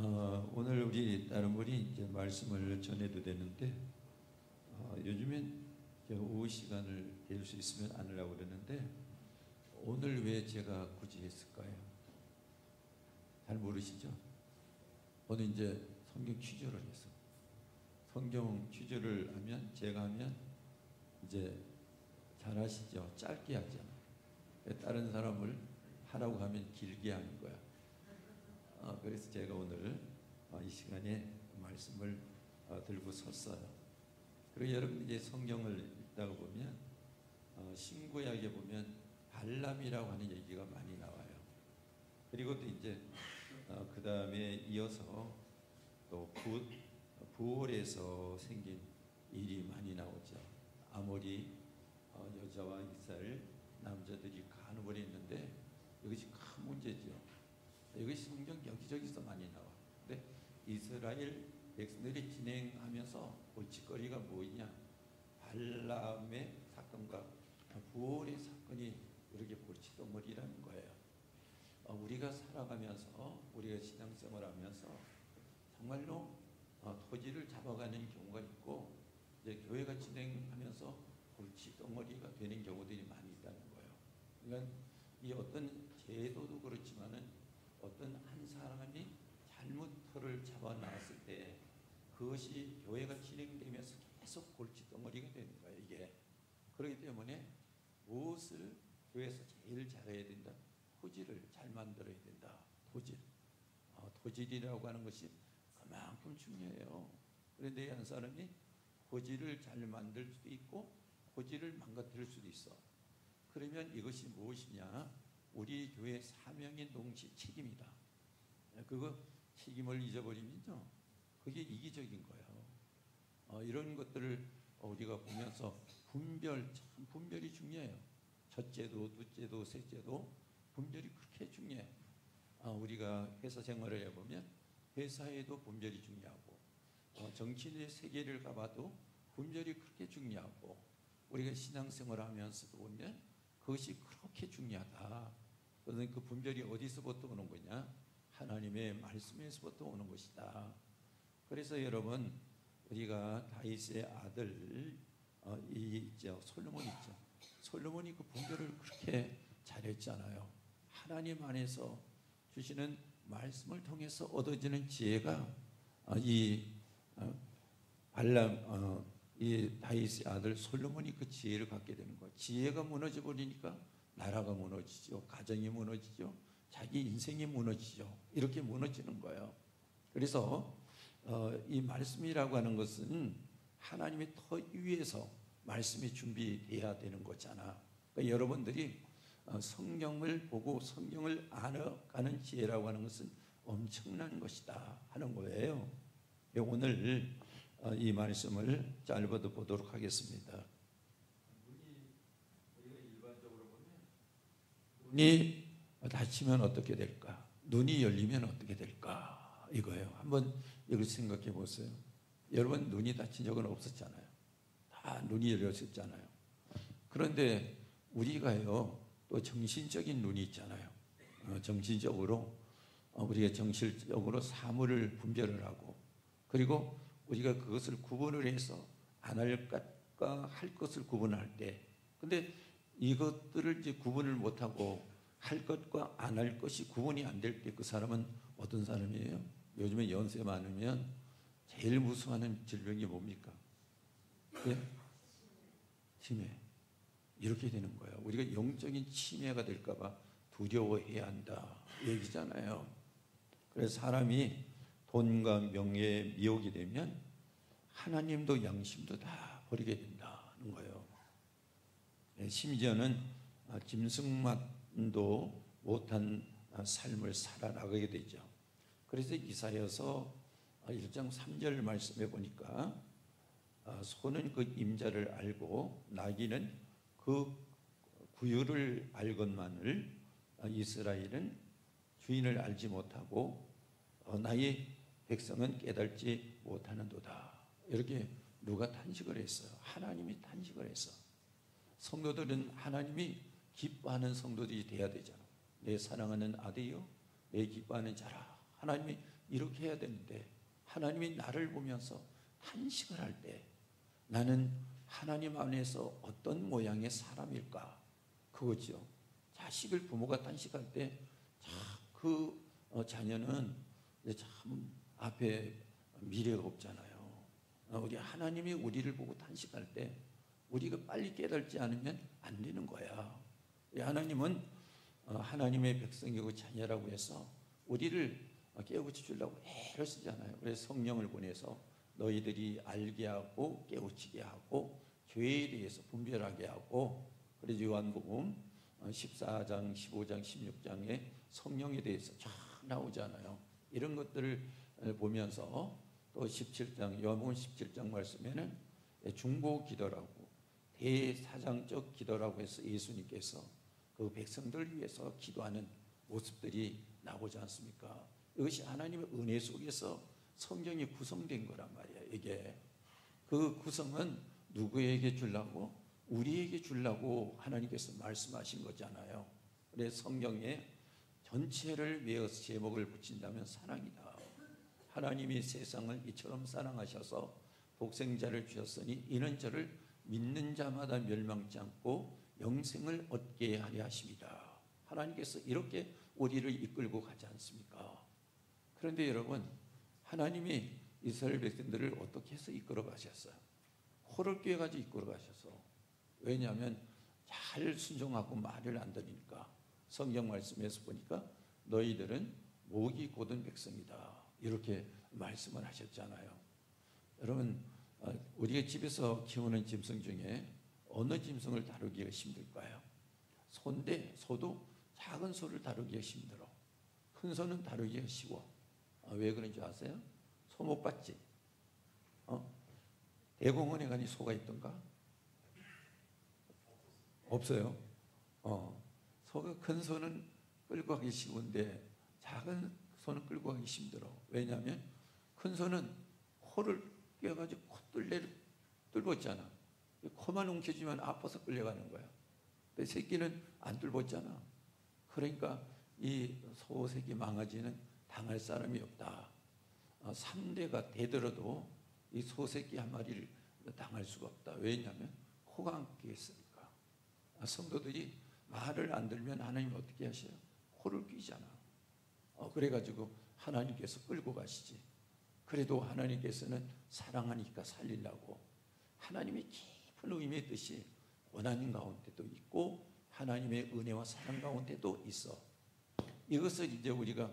오늘 우리 다른 분이 이제 말씀을 전해도 되는데 요즘엔 이제 오후 시간을 될 수 있으면 안 하려고 그러는데 오늘 왜 제가 굳이 했을까요? 잘 모르시죠? 오늘 이제 성경 퀴즈를 했어. 성경 퀴즈를 하면 제가 하면 이제 잘 아시죠? 짧게 하잖아. 다른 사람을 하라고 하면 길게 하는 거야. 그래서 제가 오늘 이 시간에 말씀을 들고 섰어요. 그리고 여러분 이제 성경을 읽다가 보면 신구약에 보면 발람이라고 하는 얘기가 많이 나와요. 그리고 또 이제 그 다음에 이어서 또 부올에서 생긴 일이 많이 나오죠. 아모리 여자와 이스라엘 남자들이 간음을 했는데 이것이 큰 문제죠. 이것이 성경 여기저기서 많이 나와. 근데 이스라엘 백성들이 진행하면서 골칫거리가 뭐냐? 발람의 사건과 부올의 사건이 이렇게 골칫덩어리라는 거예요. 우리가 살아가면서 우리가 신앙생활하면서 정말로 토지를 잡아가는 경우가 있고 이제 교회가 진행하면서 골칫덩어리가 되는 경우들이 많이 있다는 거예요. 그러니까 이 어떤 제도도 그렇지만은 어떤 한 사람이 잘못 터를 잡아 나왔을 때 그것이 교회가 진행되면서 계속 골칫덩어리가 되는 거예요. 이게 그렇기 때문에 무엇을 교회에서 제일 잘해야 된다? 토지를 잘 만들어야 된다. 토질이라고 하는 것이 그만큼 중요해요. 그런데 한 사람이 토지를 잘 만들 수도 있고 토지를 망가뜨릴 수도 있어. 그러면 이것이 무엇이냐? 우리 교회 사명인 동시 책임이다. 그거 책임을 잊어버리면요, 그게 이기적인 거예요. 이런 것들을 우리가 보면서 분별이 중요해요. 첫째도, 둘째도, 셋째도 분별이 그렇게 중요해. 우리가 회사 생활을 해보면 회사에도 분별이 중요하고 정치인의 세계를 가봐도 분별이 그렇게 중요하고 우리가 신앙생활을 하면서도 보면 그것이 그렇게 중요하다. 그런데 그 분별이 어디서부터 오는 거냐? 하나님의 말씀에서부터 오는 것이다. 그래서 여러분 우리가 다윗의 아들 있죠. 솔로몬 있죠. 솔로몬이 그 분별을 그렇게 잘했잖아요. 하나님 안에서 주시는 말씀을 통해서 얻어지는 지혜가 이 다윗의 아들 솔로몬이 그 지혜를 갖게 되는 거예요. 지혜가 무너져 버리니까 나라가 무너지죠. 가정이 무너지죠. 자기 인생이 무너지죠. 이렇게 무너지는 거예요. 그래서 이 말씀이라고 하는 것은 하나님의 터 위에서 말씀이 준비돼야 되는 거잖아. 그러니까 여러분들이 성경을 보고 성경을 알아가는 지혜라고 하는 것은 엄청난 것이다 하는 거예요. 오늘 이 말씀을 짧아도 보도록 하겠습니다. 우리가 일반적으로 보면 눈이 닫히면 어떻게 될까? 눈이 열리면 어떻게 될까? 이거예요. 한번 이걸 생각해 보세요. 여러분 눈이 닫힌 적은 없었잖아요. 다 눈이 열렸었잖아요. 그런데 우리가요 또 정신적인 눈이 있잖아요. 정신적으로 우리가 정신적으로 사물을 분별을 하고 그리고 우리가 그것을 구분을 해서 안 할 것과 할 것을 구분할 때 근데 이것들을 이제 구분을 못하고 할 것과 안 할 것이 구분이 안 될 때 그 사람은 어떤 사람이에요? 요즘에 연세 많으면 제일 무서워하는 질병이 뭡니까? 예? 치매. 이렇게 되는 거예요. 우리가 영적인 치매가 될까 봐 두려워해야 한다 얘기잖아요. 그래서 사람이 돈과 명예에 미혹이 되면 하나님도 양심도 다 버리게 된다는 거예요. 심지어는 짐승만도 못한 삶을 살아나가게 되죠. 그래서 이사야서 1장 3절 말씀해 보니까 소는 그 임자를 알고 나귀는 그 구유를 알건만을 이스라엘은 주인을 알지 못하고 나의 백성은 깨달지 못하는도다. 이렇게 누가 탄식을 했어요? 하나님이 탄식을 했어. 성도들은 하나님이 기뻐하는 성도들이 돼야 되잖아. 내 사랑하는 아들이요 내 기뻐하는 자라. 하나님이 이렇게 해야 되는데 하나님이 나를 보면서 탄식을 할 때 나는 하나님 안에서 어떤 모양의 사람일까? 그거죠. 자식을 부모가 탄식할 때 그 자녀는 참 앞에 미래가 없잖아요. 우리 하나님이 우리를 보고 탄식할 때 우리가 빨리 깨닫지 않으면 안 되는 거야. 하나님은 하나님의 백성이고 자녀라고 해서 우리를 깨우쳐 주려고 애를 쓰잖아요. 그래서 성령을 보내서 너희들이 알게 하고 깨우치게 하고 죄에 대해서 분별하게 하고, 그래서 요한복음 14장, 15장, 16장에 성령에 대해서 쫙 나오잖아요. 이런 것들을 보면서 또 17장, 요한복음 17장 말씀에는 중보 기도라고 대사장적 기도라고 해서 예수님께서 그 백성들을 위해서 기도하는 모습들이 나오지 않습니까? 이것이 하나님의 은혜 속에서 성경이 구성된 거란 말이에요. 이게 그 구성은 누구에게 주려고? 우리에게 주려고 하나님께서 말씀하신 거잖아요. 그래서 성경에 전체를 외워서 제목을 붙인다면 사랑이다. 하나님이 세상을 이처럼 사랑하셔서 독생자를 주셨으니 이는 저를 믿는 자마다 멸망치 않고 영생을 얻게 하려 하십니다. 하나님께서 이렇게 우리를 이끌고 가지 않습니까? 그런데 여러분, 하나님이 이스라엘 백성들을 어떻게 해서 이끌어 가셨어요? 코를 꿰가지고 이끌어 가셔서. 왜냐하면 잘 순종하고 말을 안 들으니까. 성경 말씀에서 보니까 너희들은 목이 곧은 백성이다, 이렇게 말씀을 하셨잖아요. 여러분, 우리가 집에서 키우는 짐승 중에 어느 짐승을 다루기가 힘들까요? 소인데 소도 작은 소를 다루기가 힘들어. 큰 소는 다루기가 쉬워. 왜 그런 줄 아세요? 소 못 봤지? 대공원에 가니 소가 있던가? 없어요. 소가 큰 소는 끌고 가기 쉬운데 작은 소는 끌고 가기 힘들어. 왜냐하면 큰 소는 코를 꿰가지고 콧둘레를 뚫었잖아. 코만 움켜쥐면 아파서 끌려가는 거야. 근데 새끼는 안 뚫었잖아. 그러니까 이 소 새끼 망아지는 당할 사람이 없다. 3대가 되더라도 이 소 새끼 한 마리를 당할 수가 없다. 왜냐하면 코가 안 끼겠으니까. 성도들이 말을 안 들면 하나님 어떻게 하셔요? 코를 끼잖아. 그래가지고 하나님께서 끌고 가시지. 그래도 하나님께서는 사랑하니까 살리려고 하나님의 깊은 의미의 뜻이 고난 가운데도 있고 하나님의 은혜와 사랑 가운데도 있어. 이것을 이제 우리가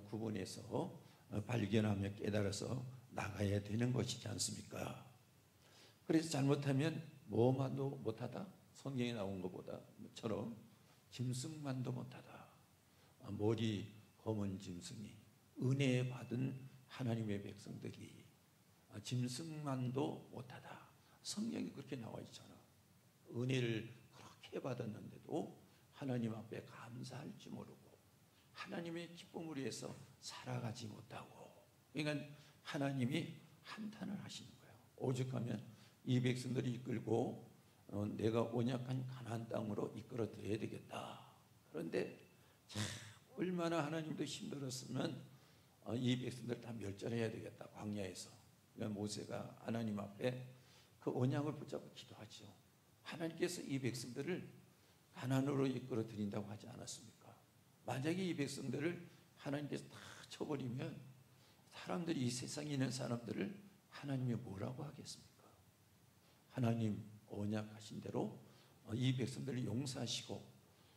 구분해서 발견하며 깨달아서 나가야 되는 것이지 않습니까? 그래서 잘못하면 뭐만도 못하다? 성경에 나온 것보다처럼 짐승만도 못하다. 머리 검은 짐승이 은혜 받은 하나님의 백성들이 짐승만도 못하다. 성경이 그렇게 나와 있잖아. 은혜를 그렇게 받았는데도 하나님 앞에 감사할 줄 모르고 하나님의 기쁨을 위해서 살아가지 못하고, 그러니까 하나님이 한탄을 하시는 거예요. 오죽하면 이 백성들이 이끌고 내가 언약한 가나안 땅으로 이끌어 드려야 되겠다. 그런데 참 얼마나 하나님도 힘들었으면 이 백성들 다 멸절해야 되겠다. 광야에서. 그러니까 모세가 하나님 앞에 그 언약을 붙잡고 기도하죠. 하나님께서 이 백성들을 가나안으로 이끌어 드린다고 하지 않았습니까? 만약에 이 백성들을 하나님께서 다 쳐버리면 사람들이, 이 세상에 있는 사람들을 하나님이 뭐라고 하겠습니까? 하나님 언약하신 대로 이 백성들을 용서하시고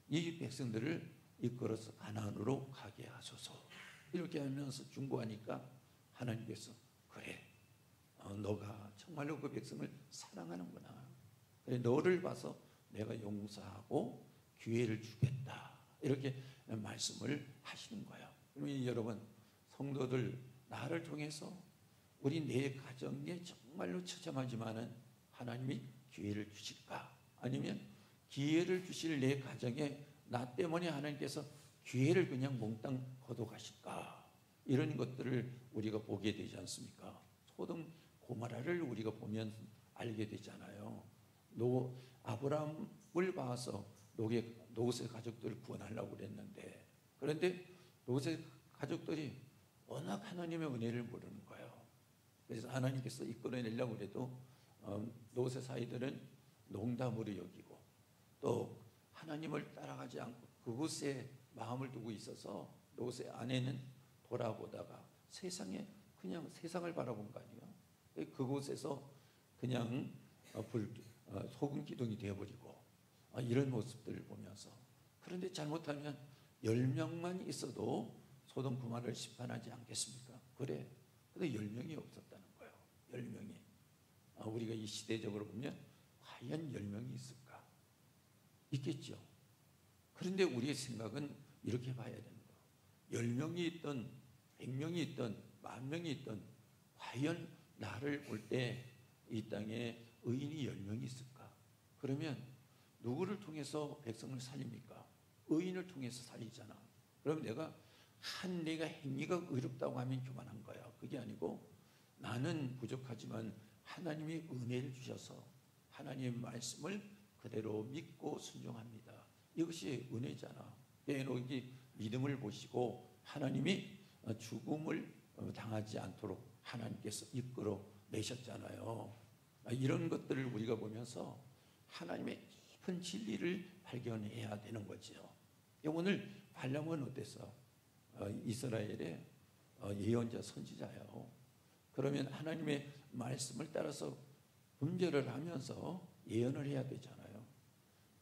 이 백성들을 이끌어서 가나안으로 가게 하소서. 이렇게 하면서 중보하니까 하나님께서 그래, 너가 정말로 그 백성을 사랑하는구나. 그래, 너를 봐서 내가 용서하고 기회를 주겠다. 이렇게 말씀을 하시는 거예요. 그러면 여러분, 성도들, 나를 통해서 우리 내 가정에 정말로 처참하지만은 하나님이 기회를 주실까? 아니면 기회를 주실 내 가정에 나 때문에 하나님께서 기회를 그냥 몽땅 거둬가실까? 이런 것들을 우리가 보게 되지 않습니까? 소돔 고모라를 우리가 보면 알게 되잖아요. 아브라함을 봐서 롯의 가족들을 구원하려고 그랬는데, 그런데 롯의 가족들이 워낙 하나님의 은혜를 모르는 거예요. 그래서 하나님께서 이끌어내려고 해도 노세 사이들은 농담으로 여기고 또 하나님을 따라가지 않고 그곳에 마음을 두고 있어서 노세 아내는 돌아보다가 세상에 그냥 세상을 바라본 거 아니에요. 그곳에서 그냥 소금 기둥이 되어버리고 이런 모습들을 보면서, 그런데 잘못하면 10명만 있어도 소돔 고모라를 심판하지 않겠습니까? 그래. 근데 10명이 없었다는 거예요. 10명이. 우리가 이 시대적으로 보면 과연 10명이 있을까? 있겠죠. 그런데 우리의 생각은 이렇게 봐야 되는 거예요. 10명이 있든 100명이 있든 10,000명이 있든 과연 나를 볼 때 이 땅에 의인이 10명이 있을까? 그러면 누구를 통해서 백성을 살립니까? 의인을 통해서 살리잖아. 그럼 내가 행위가 의롭다고 하면 교만한 거야. 그게 아니고 나는 부족하지만 하나님이 은혜를 주셔서 하나님의 말씀을 그대로 믿고 순종합니다. 이것이 은혜잖아. 에녹이 믿음을 보시고 하나님이 죽음을 당하지 않도록 하나님께서 이끌어 내셨잖아요. 이런 것들을 우리가 보면서 하나님의 깊은 진리를 발견해야 되는 거죠. 오늘 발람은 어땠어? 이스라엘의 예언자 선지자예요. 그러면 하나님의 말씀을 따라서 분별을 하면서 예언을 해야 되잖아요.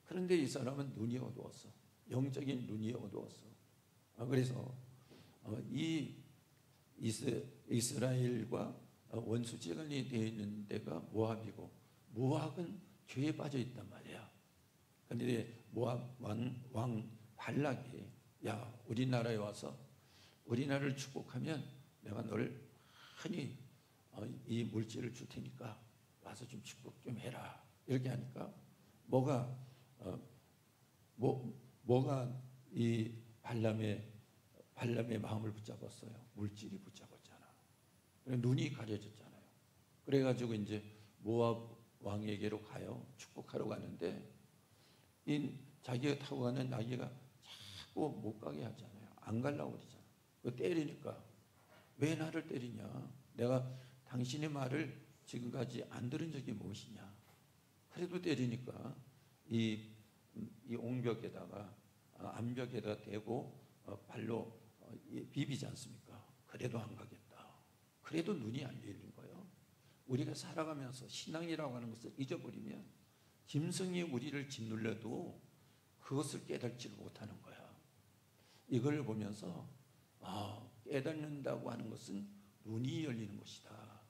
그런데 이 사람은 눈이 어두웠어. 영적인 눈이 어두웠어. 그래서 이 이스라엘과 원수지간이 되어 있는 데가 모압이고, 모압은 죄에 빠져 있단 말이야. 그런데 모압 왕 발락이, 야, 우리나라에 와서 우리나라를 축복하면 내가 너를 많이 이 물질을 줄 테니까 와서 좀 축복 좀 해라. 이렇게 하니까 뭐가 이 발람의 마음을 붙잡았어요. 물질이 붙잡았잖아. 눈이 가려졌잖아요. 그래가지고 이제 모압 왕에게로 가요. 축복하러 가는데 자기가 타고 가는 나귀가 자꾸 못 가게 하잖아요. 안 가려고 그러잖아. 때리니까 왜 나를 때리냐? 내가 당신의 말을 지금까지 안 들은 적이 무엇이냐? 그래도 때리니까 이 옹벽에다가 암벽에다가 대고 발로 비비지 않습니까? 그래도 안 가겠다. 그래도 눈이 안 열린 거예요. 우리가 살아가면서 신앙이라고 하는 것을 잊어버리면 짐승이 우리를 짓눌러도 그것을 깨닫지를 못하는 거야. 이걸 보면서 깨닫는다고 하는 것은 눈이 열리는 것이다.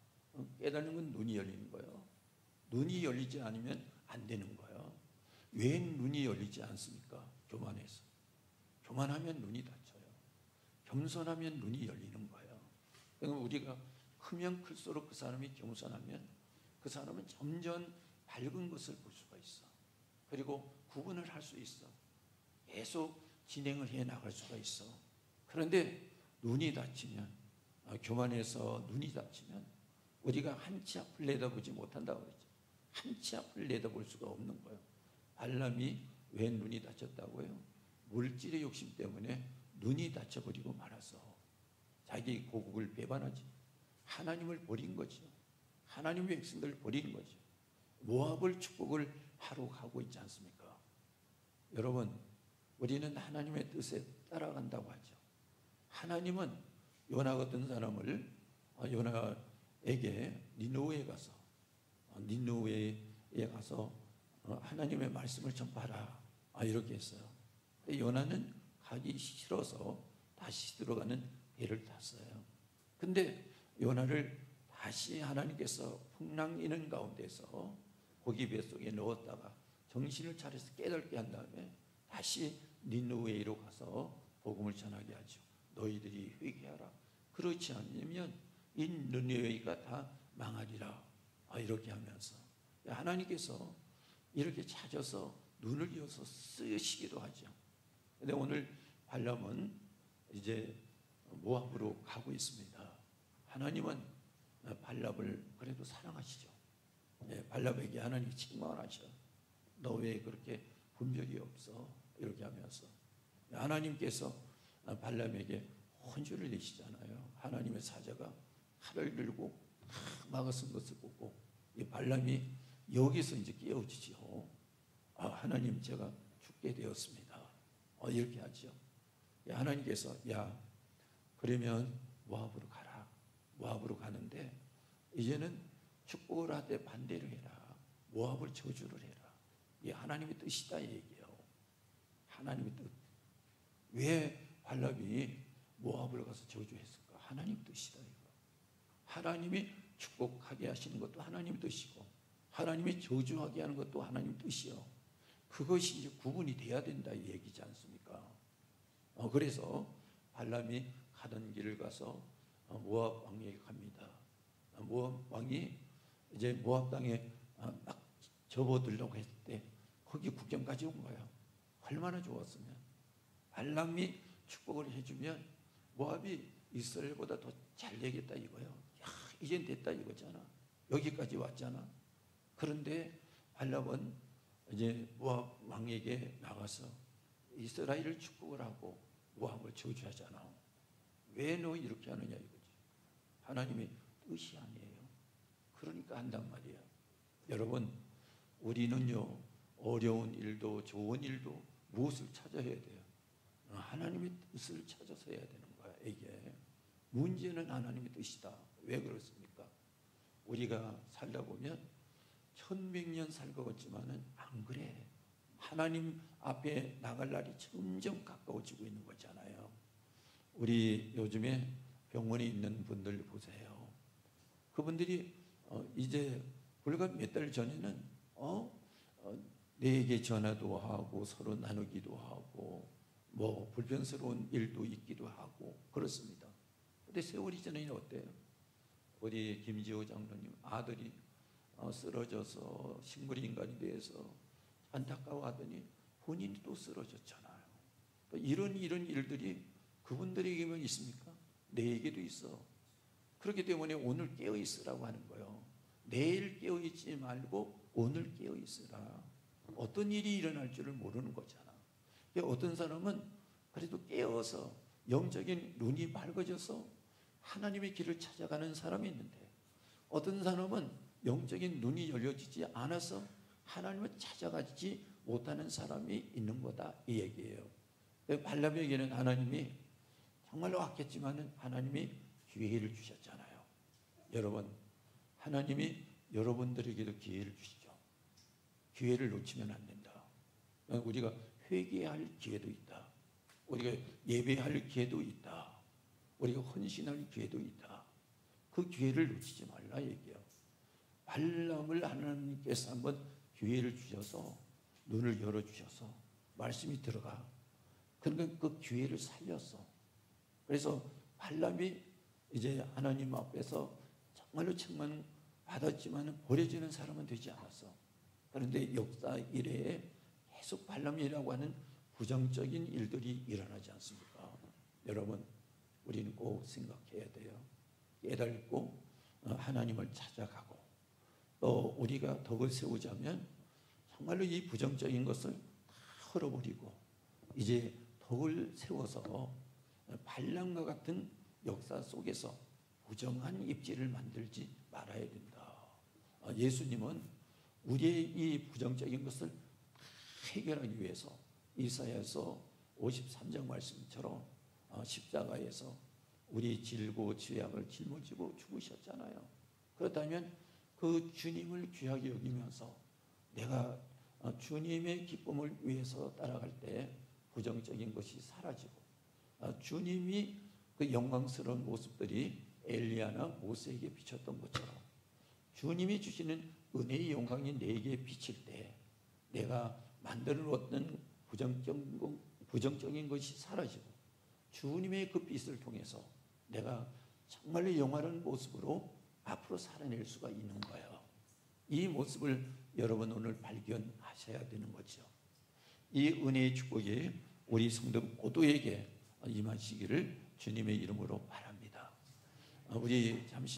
깨닫는 건 눈이 열리는 거예요. 눈이 열리지 않으면 안 되는 거예요. 왜 눈이 열리지 않습니까? 교만해서. 교만하면 눈이 닫혀요. 겸손하면 눈이 열리는 거예요. 그러니까 우리가 크면 클수록 그 사람이 겸손하면 그 사람은 점점 밝은 것을 볼 수가 있어. 그리고 구분을 할 수 있어. 계속 진행을 해 나갈 수가 있어. 그런데 눈이 닫히면, 교만해서 눈이 닫히면 우리가 한 치 앞을 내다보지 못한다고 그러죠. 한 치 앞을 내다볼 수가 없는 거예요. 발람이 왜 눈이 닫혔다고요? 물질의 욕심 때문에 눈이 닫혀버리고 말아서 자기 고국을 배반하지. 하나님을 버린 거죠. 하나님의 백성들을 버리는 거죠. 모압을 축복을 하러 가고 있지 않습니까? 여러분, 우리는 하나님의 뜻에 따라간다고 하죠. 하나님은 요나 같은 사람을 요나에게 니느웨에 가서 하나님의 말씀을 전파하라, 이렇게 했어요. 요나는 가기 싫어서 다시 들어가는 배를 탔어요. 근데 요나를 다시 하나님께서 풍랑 이는 가운데서 고기 뱃속에 넣었다가 정신을 차려서 깨닫게 한 다음에 다시 니느웨로 가서 복음을 전하게 하죠. 너희들이 회개하라. 그렇지 않으면 이 니느웨가 다 망하리라. 이렇게 하면서 하나님께서 이렇게 찾아서 눈을 여서 쓰시기도 하죠. 근데 오늘 발람은 이제 모압으로 가고 있습니다. 하나님은 발람을 그래도 사랑하시죠. 발람에게 하나님이 책망을 하셔. 너 왜 그렇게 분별이 없어? 이렇게 하면서 하나님께서 발람에게 혼주를 내시잖아요. 하나님의 사자가 칼을 들고 막아선 것을 보고 이 발람이 여기서 이제 깨어지죠. 하나님, 제가 죽게 되었습니다. 이렇게 하죠. 하나님께서 야, 그러면 모압으로 가라. 모압으로 가는데 이제는 축복을 하되 반대로 해라. 모압을 저주를 해라. 이게 하나님의 뜻이다 얘기예요. 하나님의 뜻. 왜 발람이 모압을 가서 저주했을까? 하나님 뜻이다 이거. 하나님이 축복하게 하시는 것도 하나님 뜻이고 하나님이 저주하게 하는 것도 하나님 뜻이요. 그것이 이제 구분이 돼야 된다 이 얘기지 않습니까? 그래서 발람이 가던 길을 가서 모압 왕에게 갑니다. 모압 왕이 이제 모압 땅에 막 접어들려고 했을 때 거기 국경까지 온 거예요. 얼마나 좋았으면. 발람이 축복을 해주면 모압이 이스라엘보다 더 잘 되겠다 이거예요. 야, 이젠 됐다 이거잖아. 여기까지 왔잖아. 그런데 발람은 이제 모압 왕에게 나가서 이스라엘을 축복을 하고 모압을 저주하잖아. 왜 너 이렇게 하느냐 이거지. 하나님의 뜻이 아니에요. 그러니까 한단 말이에요. 여러분, 우리는요 어려운 일도 좋은 일도 무엇을 찾아야 돼요? 하나님의 뜻을 찾아서 해야 되는 거야. 이게 문제는 하나님의 뜻이다. 왜 그렇습니까? 우리가 살다 보면 1100년 살 것 같지만은 안 그래. 하나님 앞에 나갈 날이 점점 가까워지고 있는 거잖아요. 우리 요즘에 병원에 있는 분들 보세요. 그분들이 이제 불과 몇 달 전에는 내게 전화도 하고 서로 나누기도 하고 뭐 불편스러운 일도 있기도 하고 그렇습니다. 근데 세월이 지나니 어때요? 우리 김지호 장로님 아들이 쓰러져서 식물인간이 돼서 안타까워하더니 본인이 또 쓰러졌잖아요. 이런 일들이 그분들에게만 있습니까? 내게도 있어. 그렇기 때문에 오늘 깨어 있으라고 하는 거예요. 내일 깨어 있지 말고 오늘 깨어 있으라. 어떤 일이 일어날 줄을 모르는 거잖아. 어떤 사람은 그래도 깨어서 영적인 눈이 밝아져서 하나님의 길을 찾아가는 사람이 있는데 어떤 사람은 영적인 눈이 열려지지 않아서 하나님을 찾아가지 못하는 사람이 있는 거다 이 얘기예요. 발람에게는 하나님이 정말로 아꼈지만 하나님이 기회를 주셨잖아요. 여러분, 하나님이 여러분들에게도 기회를 주시죠. 기회를 놓치면 안 된다. 우리가 회개할 기회도 있다. 우리가 예배할 기회도 있다. 우리가 헌신할 기회도 있다. 그 기회를 놓치지 말라 얘기해요. 발람을 하나님께서 한번 기회를 주셔서 눈을 열어주셔서 말씀이 들어가. 그러니까 그 기회를 살렸어. 그래서 발람이 이제 하나님 앞에서 정말로 책망 받았지만 버려지는 사람은 되지 않았어. 그런데 역사 이래에 계속 발람이라고 하는 부정적인 일들이 일어나지 않습니까? 여러분, 우리는 꼭 생각해야 돼요. 깨닫고 하나님을 찾아가고 또 우리가 덕을 세우자면 정말로 이 부정적인 것을 다 헐어버리고 이제 덕을 세워서 발람과 같은 역사 속에서 부정한 입지를 만들지 말아야 된다. 예수님은 우리의 이 부정적인 것을 해결하기 위해서 이사야서 53장 말씀처럼 십자가에서 우리 질고 죄악을 짊어지고 죽으셨잖아요. 그렇다면 그 주님을 귀하게 여기면서 내가 주님의 기쁨을 위해서 따라갈 때 부정적인 것이 사라지고 주님이 그 영광스러운 모습들이 엘리야나 모세에게 비쳤던 것처럼 주님이 주시는 은혜의 영광이 내게 비칠 때 내가 만들어 놓았던 부정적인 것이 사라지고 주님의 그 빛을 통해서 내가 정말로 영화로운 모습으로 앞으로 살아낼 수가 있는 거예요. 이 모습을 여러분 오늘 발견하셔야 되는 거죠. 이 은혜의 축복이 우리 성도 모두에게 임하시기를 주님의 이름으로 바랍니다. 우리 잠시